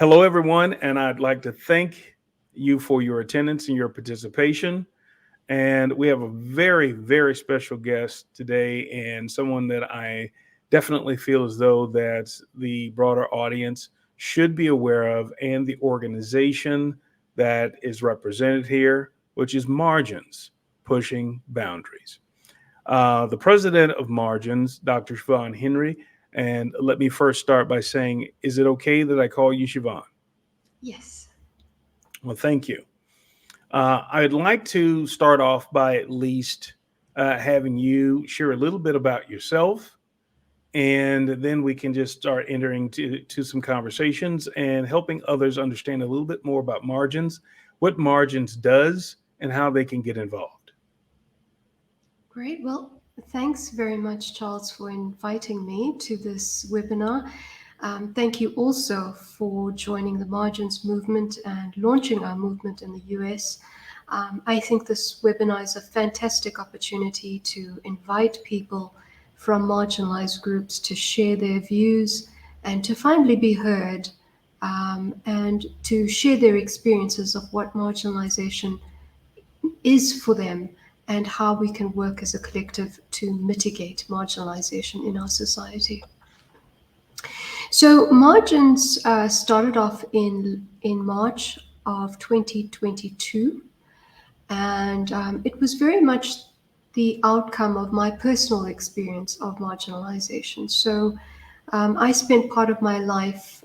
Hello, everyone, and I'd like to thank you for your attendance and your participation. And we have a very, very special guest today, and someone that I definitely feel as though that the broader audience should be aware of, and the organization that is represented here, which is Margins, Pushing Boundaries. The president of Margins, Dr. Shevonne Henry. And let me first start by saying, is it okay that I call you Shevonne? Yes. Well, thank you. I'd like to start off by at least having you share a little bit about yourself, and then we can just start entering to some conversations and helping others understand a little bit more about Margins, what Margins does, and how they can get involved. Great. Well, thanks very much, Charles, for inviting me to this webinar. Thank you also for joining the Margins movement and launching our movement in the US. I think this webinar is a fantastic opportunity to invite people from marginalized groups to share their views and to finally be heard, and to share their experiences of what marginalization is for them and how we can work as a collective to mitigate marginalization in our society. So margins started off in March of 2022, and it was very much the outcome of my personal experience of marginalization. So I spent part of my life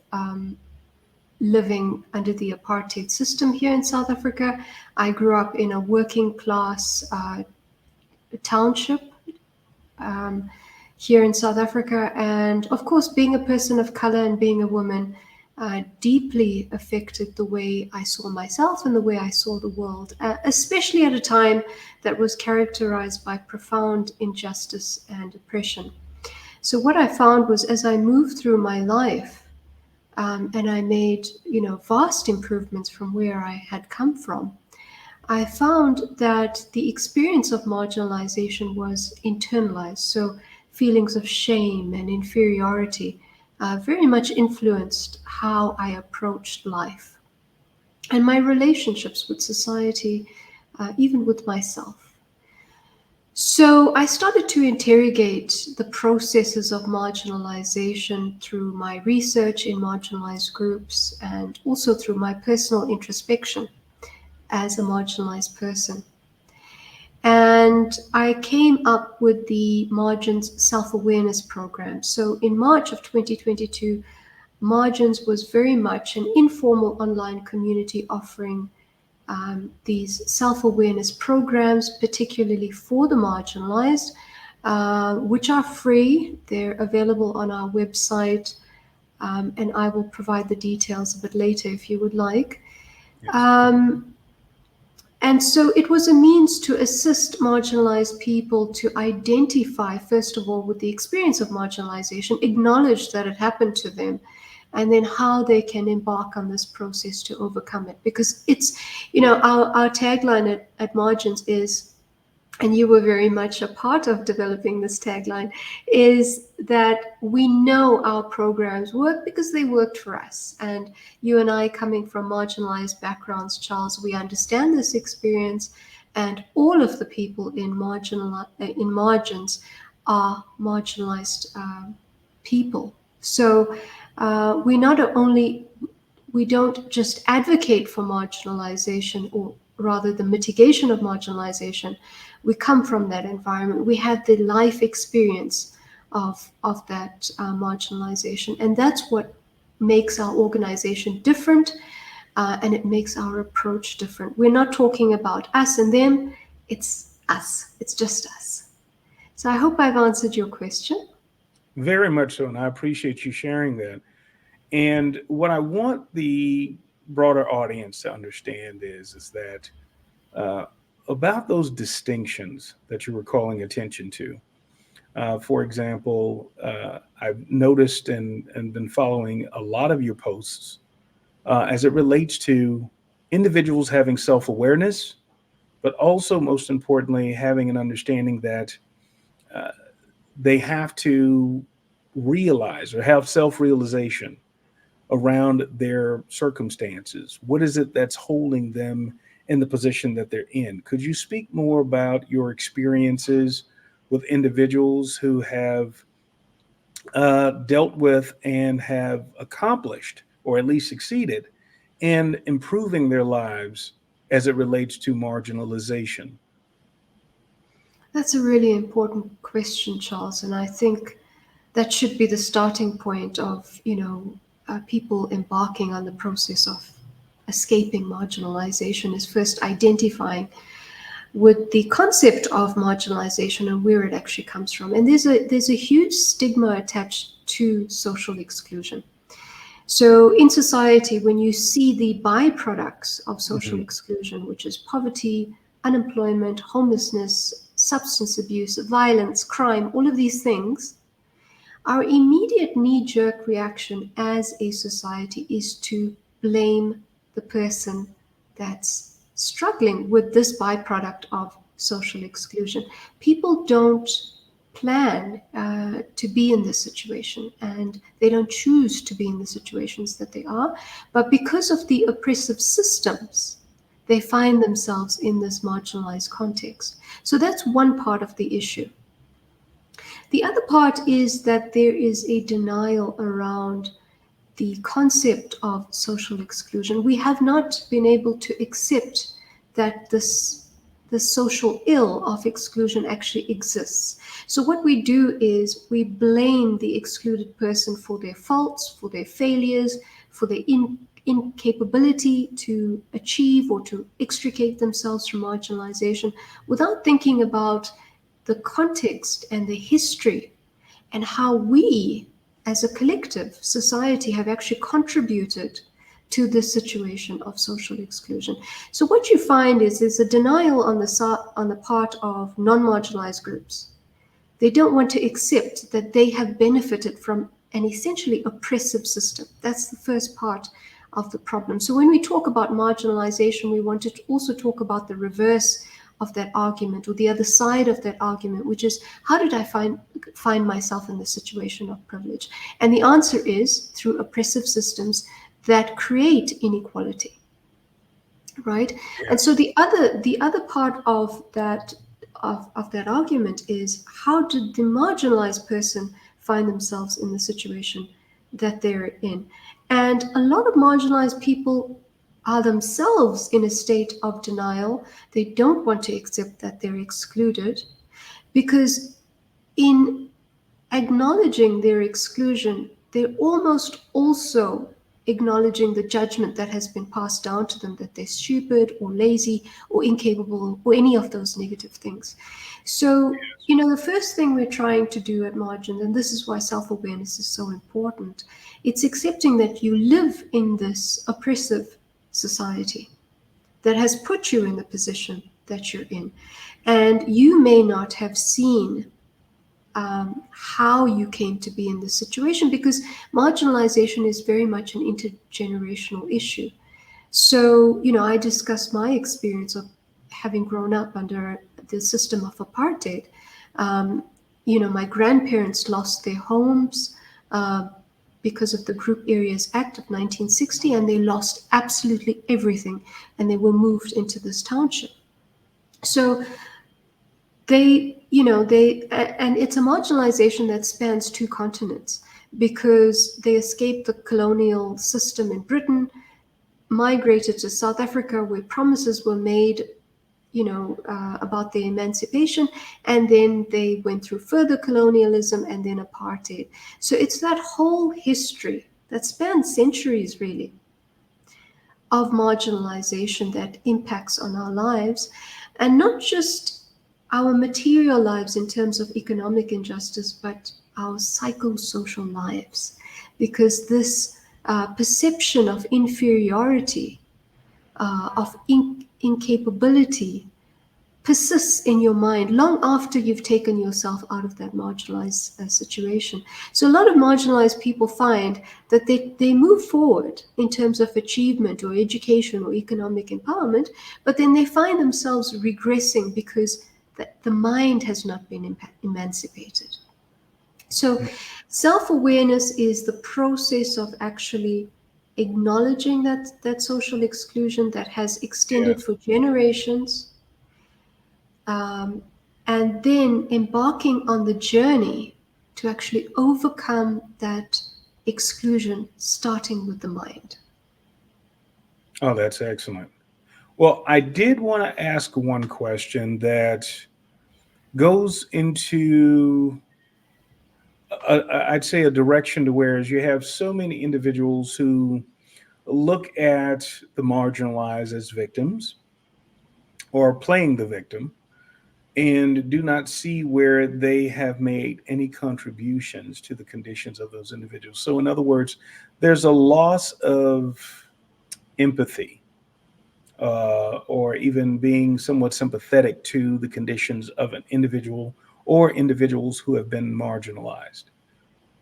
living under the apartheid system here in South Africa. I grew up in a working class township um, here in South Africa. And of course, being a person of color and being a woman deeply affected the way I saw myself and the way I saw the world, especially at a time that was characterized by profound injustice and oppression. So what I found was, as I moved through my life, and I made, vast improvements from where I had come from, I found that the experience of marginalization was internalized. So feelings of shame and inferiority very much influenced how I approached life and my relationships with society, even with myself. So I started to interrogate the processes of marginalization through my research in marginalized groups and also through my personal introspection as a marginalized person. And I came up with the Margins Self-Awareness Program. So in March of 2022, Margins was very much an informal online community offering these self-awareness programs, particularly for the marginalized, which are free. They're available on our website, and I will provide the details a bit later if you would like. Yes. Um, and so it was a means to assist marginalized people to identify, first of all, with the experience of marginalization, acknowledge that it happened to them, and then how they can embark on this process to overcome it. Because it's, our tagline at Margins is, and you were very much a part of developing this tagline, is that we know our programs work because they worked for us. And you and I, coming from marginalized backgrounds, Charles, we understand this experience, and all of the people in margins are marginalized people. So we don't just advocate for marginalization, or rather the mitigation of marginalization. We come from that environment. We had the life experience of that marginalization. And that's what makes our organization different, and it makes our approach different. We're not talking about us and them, it's us. It's just us. So I hope I've answered your question. Very much so, and I appreciate you sharing that. And what I want the broader audience to understand is that uh, about those distinctions that you were calling attention to. For example, I've noticed and been following a lot of your posts as it relates to individuals having self awareness, but also, most importantly, having an understanding that uh, they have to realize or have self realization around their circumstances? What is it that's holding them in the position that they're in? Could you speak more about your experiences with individuals who have dealt with and have accomplished, or at least succeeded, in improving their lives as it relates to marginalization? That's a really important question, Charles, and I think that should be the starting point of, people embarking on the process of escaping marginalization, is first identifying with the concept of marginalization and where it actually comes from. And there's a huge stigma attached to social exclusion. So in society, when you see the byproducts of social Mhm. exclusion, which is poverty, unemployment, homelessness, substance abuse, violence, crime, all of these things, our immediate knee jerk reaction as a society is to blame the person that's struggling with this byproduct of social exclusion. People don't plan to be in this situation, and they don't choose to be in the situations that they are, but because of the oppressive systems, they find themselves in this marginalized context. So that's one part of the issue. The other part is that there is a denial around the concept of social exclusion. We have not been able to accept that the social ill of exclusion actually exists. So what we do is we blame the excluded person for their faults, for their failures, for their incapability to achieve or to extricate themselves from marginalization, without thinking about the context and the history and how we as a collective society have actually contributed to this situation of social exclusion. So what you find is there's a denial on the part of non-marginalized groups. They don't want to accept that they have benefited from an essentially oppressive system. That's the first part of the problem. So when we talk about marginalization, we want to also talk about the reverse of that argument, or the other side of that argument, which is, how did I find myself in this situation of privilege? And the answer is through oppressive systems that create inequality, right? And so Yes. the other part of that argument is, how did the marginalized person find themselves in the situation that they're in? And a lot of marginalized people are themselves in a state of denial. They don't want to accept that they're excluded, because in acknowledging their exclusion, they're almost also acknowledging the judgment that has been passed down to them, that they're stupid or lazy or incapable or any of those negative things. So, the first thing we're trying to do at Margin, and this is why self awareness is so important, it's accepting that you live in this oppressive society that has put you in the position that you're in. And you may not have seen how you came to be in this situation, because marginalization is very much an intergenerational issue. So, I discussed my experience of having grown up under the system of apartheid. Um, my grandparents lost their homes because of the Group Areas Act of 1960, and they lost absolutely everything, and they were moved into this township. So and it's a marginalization that spans two continents, because they escaped the colonial system in Britain, migrated to South Africa, where promises were made, about their emancipation, and then they went through further colonialism and then apartheid. So it's that whole history that spans centuries, really, of marginalization that impacts on our lives, and not just our material lives in terms of economic injustice, but our psychosocial lives. Because this perception of inferiority, of incapability, persists in your mind long after you've taken yourself out of that marginalized situation. So a lot of marginalized people find that they move forward in terms of achievement or education or economic empowerment, but then they find themselves regressing because the mind has not been emancipated. So self-awareness is the process of actually acknowledging that social exclusion that has extended Yes. for generations, um, and then embarking on the journey to actually overcome that exclusion, starting with the mind. Oh, that's excellent. Well, I did want to ask one question that goes into, I'd say, a direction to whereas you have so many individuals who look at the marginalized as victims or playing the victim and do not see where they have made any contributions to the conditions of those individuals. So, in other words, there's a loss of empathy or even being somewhat sympathetic to the conditions of an individual or individuals who have been marginalized.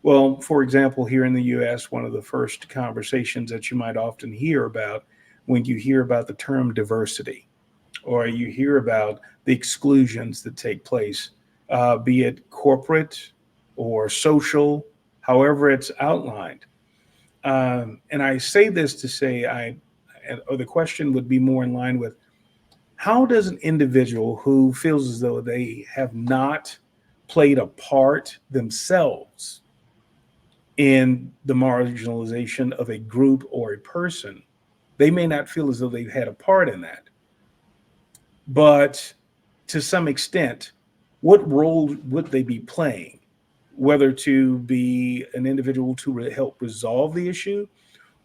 Well, for example, here in the US, one of the first conversations that you might often hear about when you hear about the term diversity or you hear about the exclusions that take place, be it corporate or social, however it's outlined. And I say this to say, or the question would be more in line with how does an individual who feels as though they have not played a part themselves in the marginalization of a group or a person, they may not feel as though they've had a part in that, but to some extent, what role would they be playing? Whether to be an individual to help resolve the issue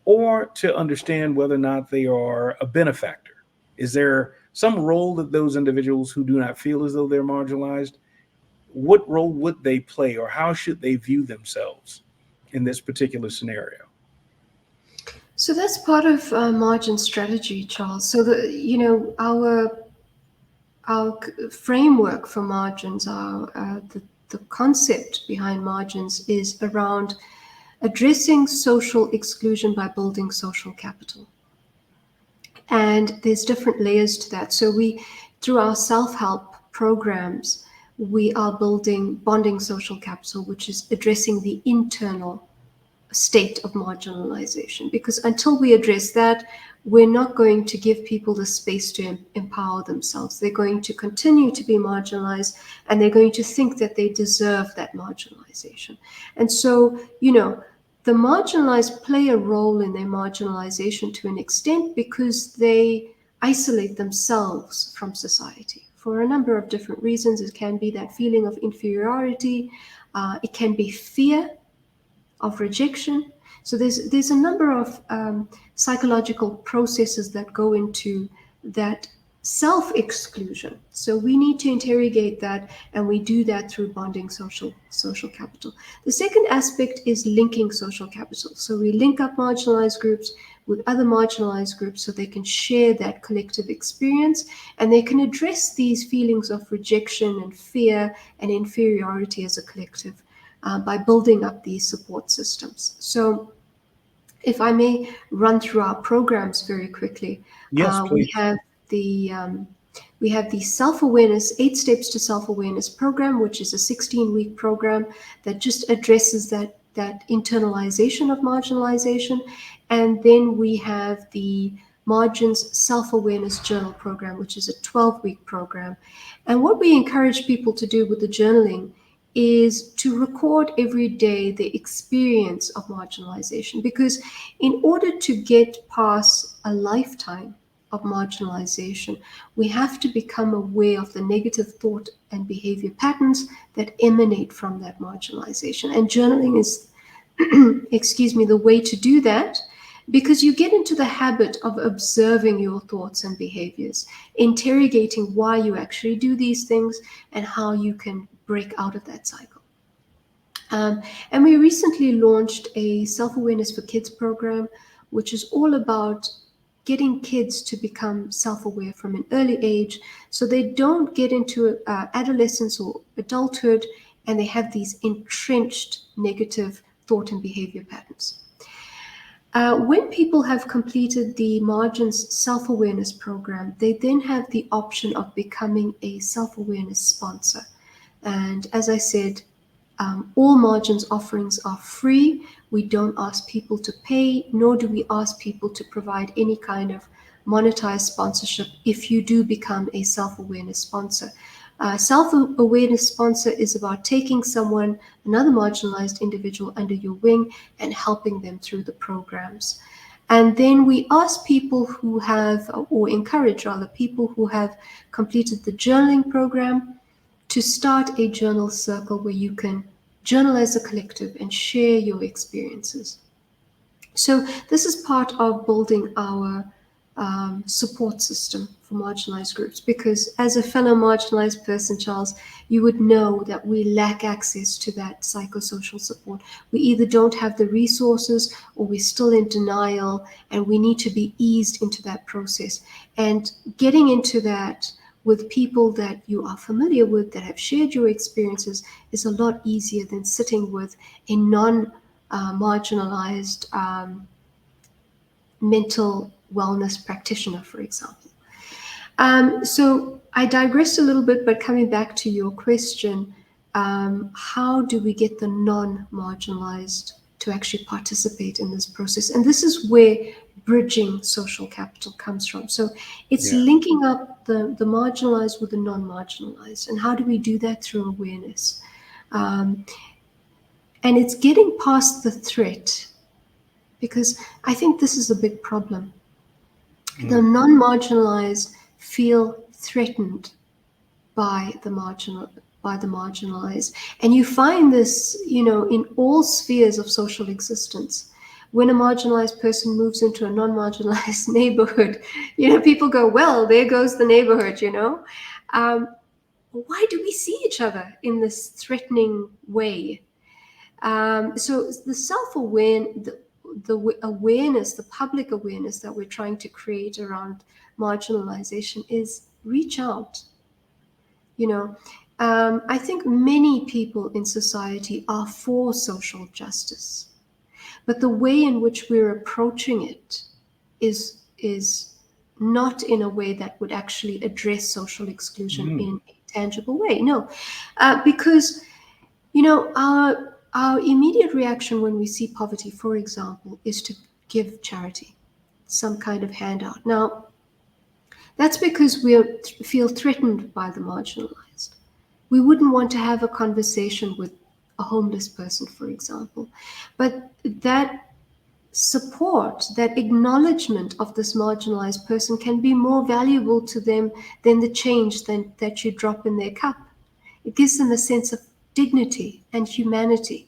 or to understand whether or not they are a benefactor. Is there some role that those individuals who do not feel as though they're marginalized, what role would they play or how should they view themselves in this particular scenario? So that's part of margin strategy, Charles. So our framework for margins, the concept behind margins is around addressing social exclusion by building social capital. And there's different layers to that. So through our self-help programs, we are building bonding social capital, which is addressing the internal state of marginalization. Because until we address that, we're not going to give people the space to empower themselves. They're going to continue to be marginalized and they're going to think that they deserve that marginalization. And so, the marginalized play a role in their marginalization to an extent because they isolate themselves from society for a number of different reasons. It can be that feeling of inferiority, it can be fear of rejection. So there's a number of psychological processes that go into that self-exclusion. So we need to interrogate that, and we do that through bonding social capital. The second aspect is linking social capital. So we link up marginalized groups with other marginalized groups so they can share that collective experience and they can address these feelings of rejection and fear and inferiority as a collective by building up these support systems. So, if I may run through our programs very quickly, Yes, we please. have the self-awareness 8 steps to self-awareness program, which is a 16-week program that just addresses that internalization of marginalization, and then we have the Margins Self-Awareness Journal program, which is a 12-week program. And what we encourage people to do with the journaling is to record every day the experience of marginalization. Because in order to get past a lifetime of marginalization, we have to become aware of the negative thought and behavior patterns that emanate from that marginalization. And journaling is, excuse me, the way to do that because you get into the habit of observing your thoughts and behaviors, interrogating why you actually do these things and how you can break out of that cycle. Um, and we recently launched a Self Awareness for Kids program, which is all about getting kids to become self aware from an early age so they don't get into adolescence or adulthood and they have these entrenched negative thought and behavior patterns. When people have completed the Margins Self Awareness program, they then have the option of becoming a self awareness sponsor. And as I said, All margins offerings are free. We don't ask people to pay, nor do we ask people to provide any kind of monetized sponsorship if you do become a self-awareness sponsor. Self-awareness sponsor is about taking someone, another marginalized individual, under your wing and helping them through the programs. And then we ask people who have, or encourage rather, people who have completed the journaling program to start a journal circle where you can journal as a collective and share your experiences. So this is part of building our support system for marginalized groups, because as a fellow marginalized person, Charles, you would know that we lack access to that psychosocial support. We either don't have the resources or we're still in denial, and we need to be eased into that process. And getting into that with people that you are familiar with, that have shared your experiences, is a lot easier than sitting with a non-marginalized mental wellness practitioner, for example. So I digressed a little bit, but coming back to your question, how do we get the non-marginalized to actually participate in this process? And this is where bridging social capital comes from. So it's linking up the marginalized with the non-marginalized. And how do we do that? Through awareness. And it's getting past the threat, because I think this is a big problem. The non-marginalized feel threatened by the marginalized, and you find this, in all spheres of social existence. When a marginalized person moves into a non-marginalized neighborhood, people go, well, there goes the neighborhood. Why do we see each other in this threatening way? So the awareness, the public awareness that we're trying to create around marginalization is reach out. I think many people in society are for social justice, but the way in which we're approaching it is not in a way that would actually address social exclusion in a tangible way. No, because our immediate reaction when we see poverty, for example, is to give charity, some kind of handout. Now, that's because we feel threatened by the marginalized. We wouldn't want to have a conversation with a homeless person, for example. But that support, that acknowledgement of this marginalized person can be more valuable to them than the change that you drop in their cup. It gives them a sense of dignity and humanity,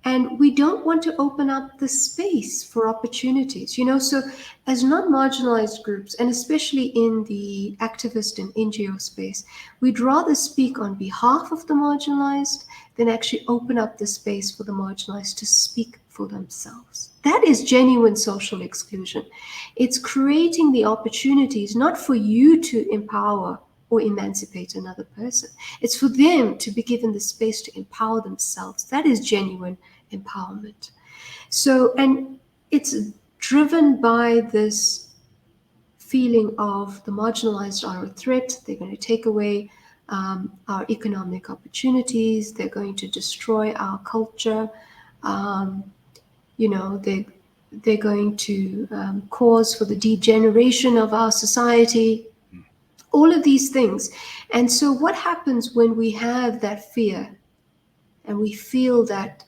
and we don't want to open up the space for opportunities, So as non-marginalized groups, and especially in the activist and NGO space, we'd rather speak on behalf of the marginalized than actually open up the space for the marginalized to speak for themselves. That is genuine social exclusion. It's creating the opportunities not for you to empower or emancipate another person. It's for them to be given the space to empower themselves. That is genuine empowerment. So, and it's driven by this feeling of the marginalized are a threat. They're going to take away our economic opportunities. They're going to destroy our culture. They're going to cause for the degeneration of our society. All of these things. And so what happens when we have that fear and we feel that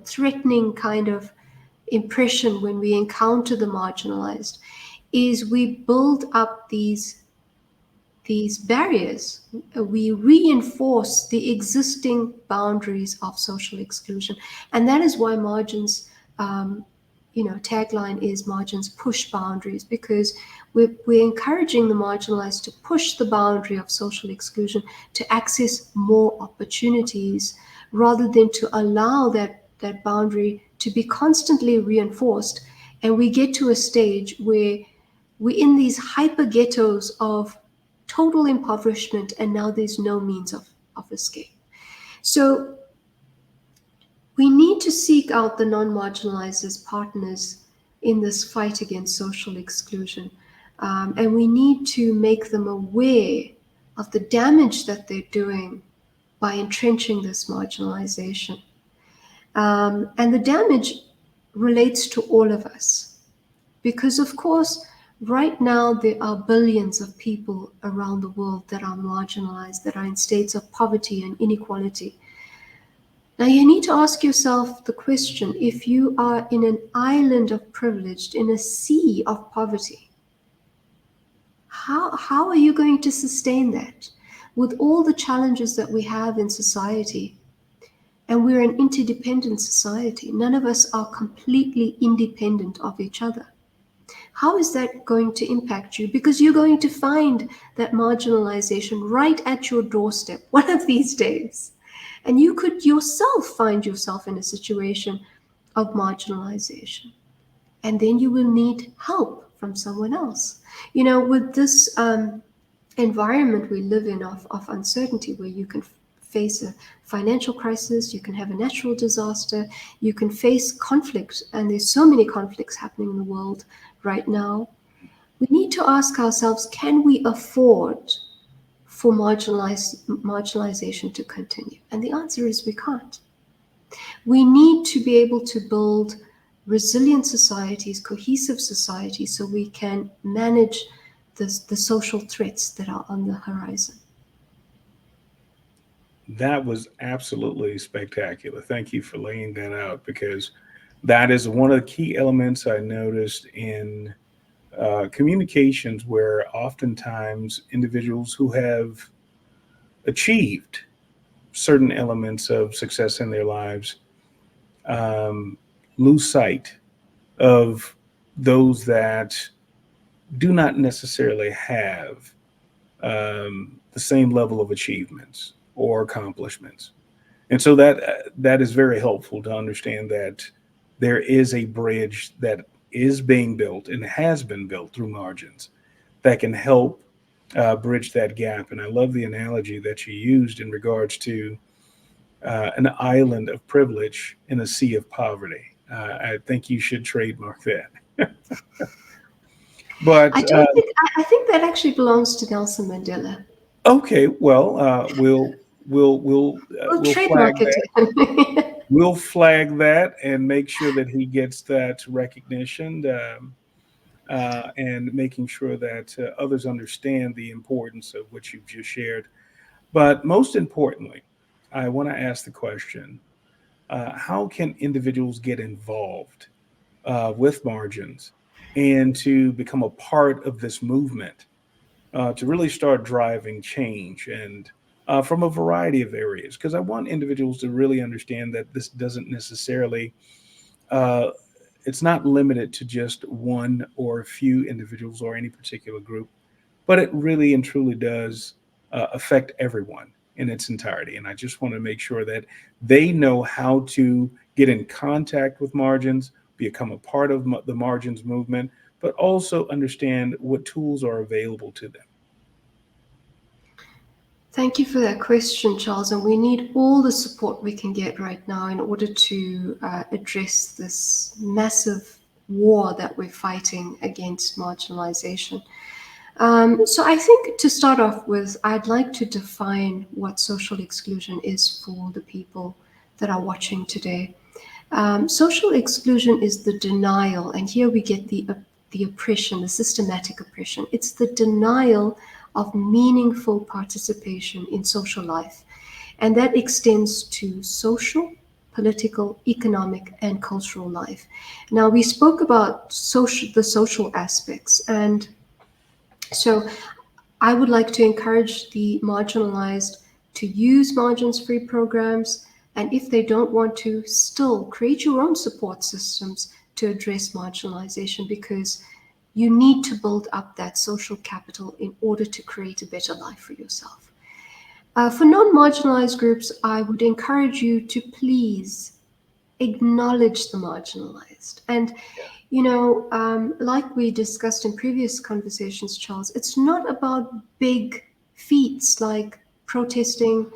threatening kind of impression when we encounter the marginalized is we build up these barriers. We reinforce the existing boundaries of social exclusion. And that is why margins tagline is margins push boundaries, because we're encouraging the marginalized to push the boundary of social exclusion to access more opportunities rather than to allow that boundary to be constantly reinforced. And we get to a stage where we're in these hyper ghettos of total impoverishment, and now there's no means of escape. So we need to seek out the non-marginalized as partners in this fight against social exclusion. And we need to make them aware of the damage that they're doing by entrenching this marginalization. And the damage relates to all of us. Because, of course, right now there are billions of people around the world that are marginalized, that are in states of poverty and inequality. Now, you need to ask yourself the question, if you are in an island of privilege, in a sea of poverty, how are you going to sustain that? With all the challenges that we have in society, and we're an interdependent society, none of us are completely independent of each other. How is that going to impact you? Because you're going to find that marginalization right at your doorstep one of these days. And you could yourself find yourself in a situation of marginalization. And then you will need help from someone else. With this environment we live in of uncertainty, where you can face a financial crisis, you can have a natural disaster, you can face conflict, and there's so many conflicts happening in the world right now. We need to ask ourselves, can we afford for marginalization to continue? And the answer is we can't. We need to be able to build resilient societies, cohesive societies, so we can manage the social threats that are on the horizon. That was absolutely spectacular. Thank you for laying that out, because that is one of the key elements I noticed in communications, where oftentimes individuals who have achieved certain elements of success in their lives um, lose sight of those that do not necessarily have the same level of achievements or accomplishments. And so that is very helpful to understand that there is a bridge that is being built and has been built through margins that can help bridge that gap. And I love the analogy that you used in regards to an island of privilege in a sea of poverty. I think you should trademark that. But I don't think I think that actually belongs to Nelson Mandela. okay, well, We'll we'll flag trademark it. that. We'll flag that and make sure that he gets that recognition, and making sure that others understand the importance of what you've just shared. But most importantly, I want to ask the question: how can individuals get involved with margins and to become a part of this movement, to really start driving change, and from a variety of areas? Because I want individuals to really understand that this doesn't necessarily, uh, it's not limited to just one or a few individuals or any particular group, but it really and truly does affect everyone in its entirety. And I just want to make sure that they know how to get in contact with margins, become a part of the margins movement, but also understand what tools are available to them. Thank you for that question, Charles. And we need all the support we can get right now in order to address this massive war that we're fighting against marginalization. So I think to start off with, I'd like to define what social exclusion is for the people that are watching today. Social exclusion is the denial, and here we get the oppression, the systematic oppression. It's the denial of meaningful participation in social life, and that extends to social, political, economic, and cultural life. Now, we spoke about the social aspects, and so I would like to encourage the marginalized to use margins free programs. And if they don't want to, still create your own support systems to address marginalization, because you need to build up that social capital in order to create a better life for yourself. For non marginalized groups, I would encourage you to please acknowledge the marginalized. And like we discussed in previous conversations, Charles, it's not about big feats like protesting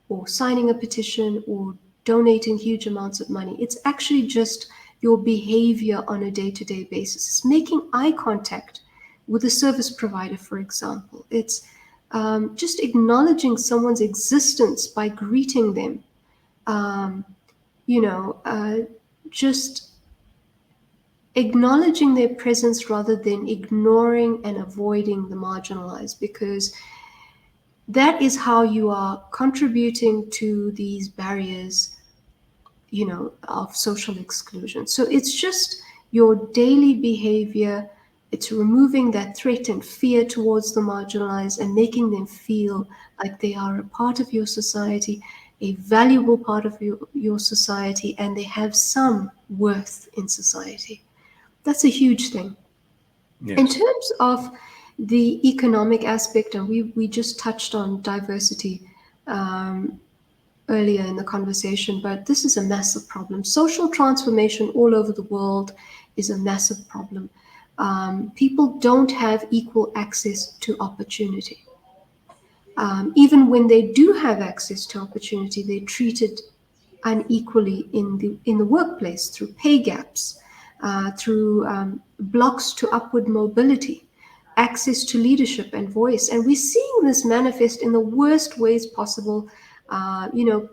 or signing a petition or donating huge amounts of money. It's actually just your behavior on a day-to-day basis. It's making eye contact with a service provider, for example. It's just acknowledging someone's existence by greeting them, um, you know, just acknowledging their presence rather than ignoring and avoiding the marginalized, because that is how you are contributing to these barriers, of social exclusion. So it's just your daily behavior. It's removing that threat and fear towards the marginalized and making them feel like they are a part of your society, a valuable part of your society, and they have some worth in society. That's a huge thing. In Yes. terms of the economic aspect, and we just touched on diversity earlier in the conversation, but this is a massive problem. Social transformation all over the world is a massive problem. People don't have equal access to opportunity. Even when they do have access to opportunity, they're treated unequally in the workplace through pay gaps, through blocks to upward mobility, access to leadership and voice. And we're seeing this manifest in the worst ways possible.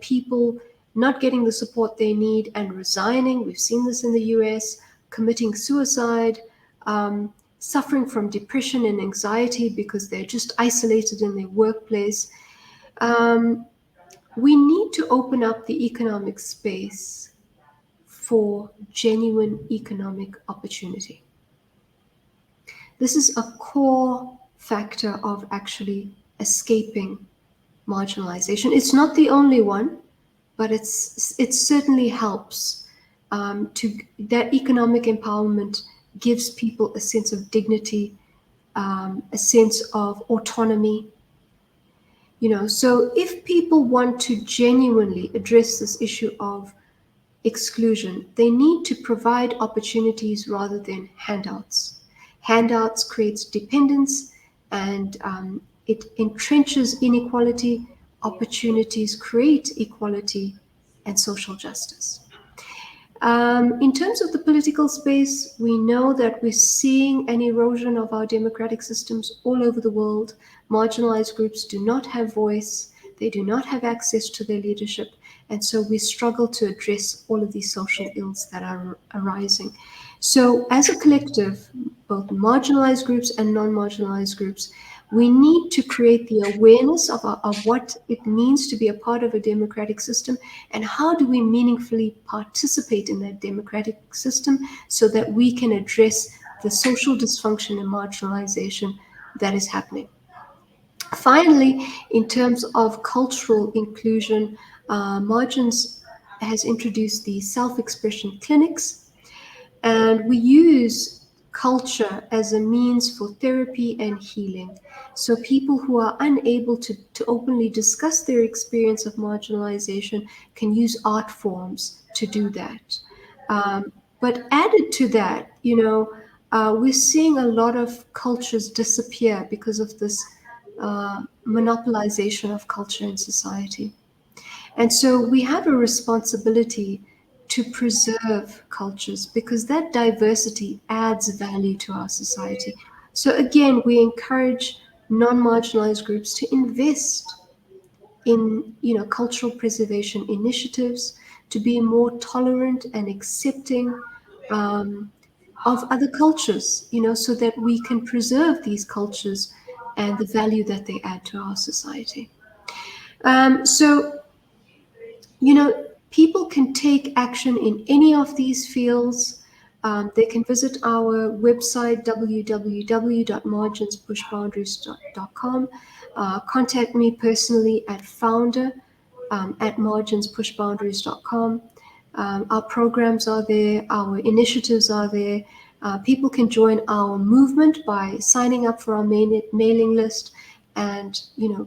People not getting the support they need and resigning. We've seen this in the US, committing suicide, suffering from depression and anxiety because they're just isolated in their workplace. Um, we need to open up the economic space for genuine economic opportunity. This is a core factor of actually escaping marginalization. It's not the only one, but it certainly helps. To that economic empowerment gives people a sense of dignity, a sense of autonomy. So if people want to genuinely address this issue of exclusion, they need to provide opportunities rather than handouts. Handouts creates dependence, and it entrenches inequality. Opportunities create equality and social justice. In terms of the political space, we know that we're seeing an erosion of our democratic systems all over the world. Marginalized groups do not have voice, they do not have access to their leadership, and so we struggle to address all of these social ills that are arising. So, as a collective, both marginalized groups and non marginalized groups, we need to create the awareness of what it means to be a part of a democratic system, and how do we meaningfully participate in that democratic system so that we can address the social dysfunction and marginalization that is happening. Finally, in terms of cultural inclusion, Margins has introduced the self-expression clinics, and we use culture as a means for therapy and healing. So people who are unable to openly discuss their experience of marginalization can use art forms to do that. But added to that, we're seeing a lot of cultures disappear because of this monopolization of culture in society. And so we have a responsibility to preserve cultures because that diversity adds value to our society. So again, we encourage non-marginalized groups to invest in cultural preservation initiatives, to be more tolerant and accepting of other cultures, so that we can preserve these cultures and the value that they add to our society. So people can take action in any of these fields. They can visit our website, www.marginspushboundaries.com. Contact me personally at founder @marginspushboundaries.com. Our programs are there, our initiatives are there. People can join our movement by signing up for our mailing list and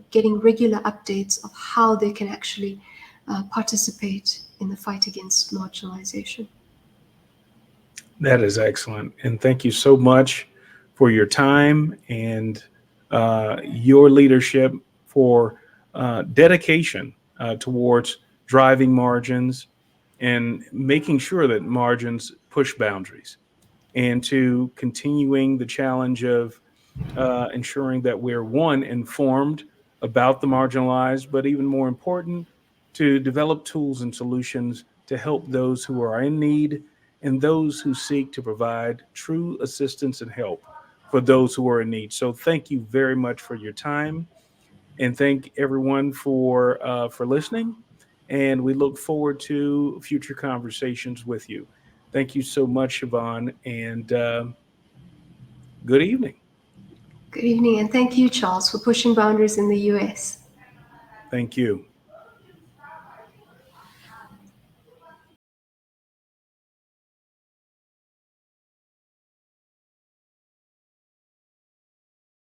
getting regular updates of how they can actually participate in the fight against marginalization. That is excellent. And thank you so much for your time and your leadership, for dedication towards driving margins and making sure that margins push boundaries, and to continuing the challenge of ensuring that we're one, informed about the marginalized, but even more important, to develop tools and solutions to help those who are in need and those who seek to provide true assistance and help for those who are in need. So thank you very much for your time, and thank everyone for listening. And we look forward to future conversations with you. Thank you so much, Shevonne, and good evening. Good evening, and thank you, Charles, for pushing boundaries in the US. Thank you.